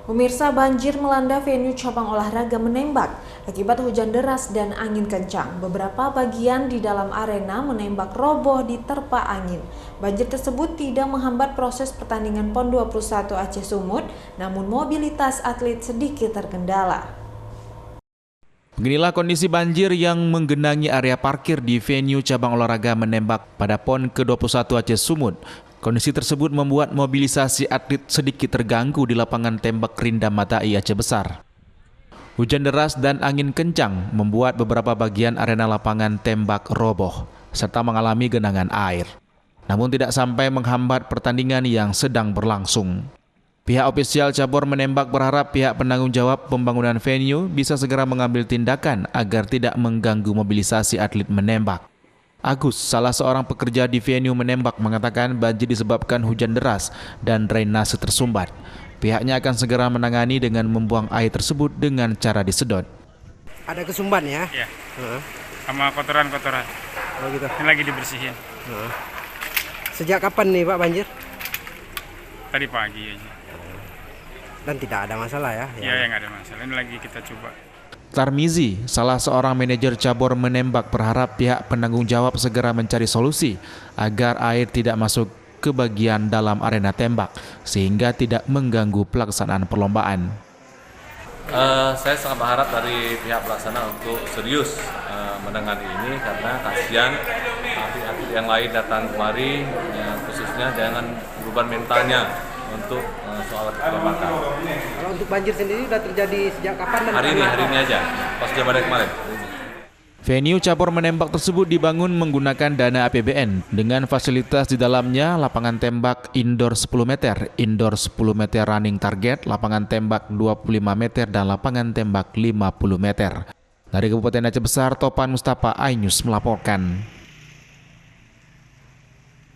Pemirsa, banjir melanda venue cabang olahraga menembak akibat hujan deras dan angin kencang. Beberapa bagian di dalam arena menembak roboh diterpa angin. Banjir tersebut tidak menghambat proses pertandingan PON 21 Aceh Sumut, namun mobilitas atlet sedikit terkendala. Beginilah kondisi banjir yang menggenangi area parkir di venue cabang olahraga menembak pada PON ke-21 Aceh Sumut. Kondisi tersebut membuat mobilisasi atlet sedikit terganggu di lapangan tembak Rindam Matai Aceh Besar. Hujan deras dan angin kencang membuat beberapa bagian arena lapangan tembak roboh serta mengalami genangan air. Namun tidak sampai menghambat pertandingan yang sedang berlangsung. Pihak ofisial cabur menembak berharap pihak penanggung jawab pembangunan venue bisa segera mengambil tindakan agar tidak mengganggu mobilisasi atlet menembak. Agus, salah seorang pekerja di venue menembak, mengatakan banjir disebabkan hujan deras dan drainase tersumbat. Pihaknya akan segera menangani dengan membuang air tersebut dengan cara disedot. Ada kesumbat ya? Iya. Sama kotoran-kotoran. Oh gitu. Ini lagi dibersihin. Sejak kapan nih Pak banjir? Tadi pagi aja. Dan tidak ada masalah ya? Iya, yang ada masalah. Ini lagi kita coba. Tarmizi, salah seorang manajer cabur menembak, berharap pihak penanggung jawab segera mencari solusi agar air tidak masuk ke bagian dalam arena tembak sehingga tidak mengganggu pelaksanaan perlombaan. Saya sangat berharap dari pihak pelaksana untuk serius menangani ini karena kasihan atlet-atlet yang lain datang kemari, khususnya dengan beban mentalnya untuk soal keselamatan. Kalau untuk banjir sendiri sudah terjadi sejak kapan? Dan hari ini aja, pas jam pada kemarin. Venue cabur menembak tersebut dibangun menggunakan dana APBN dengan fasilitas di dalamnya lapangan tembak indoor 10 meter, indoor 10 meter running target, lapangan tembak 25 meter, dan lapangan tembak 50 meter. Dari Kabupaten Aceh Besar, Topan Mustafa, iNews melaporkan.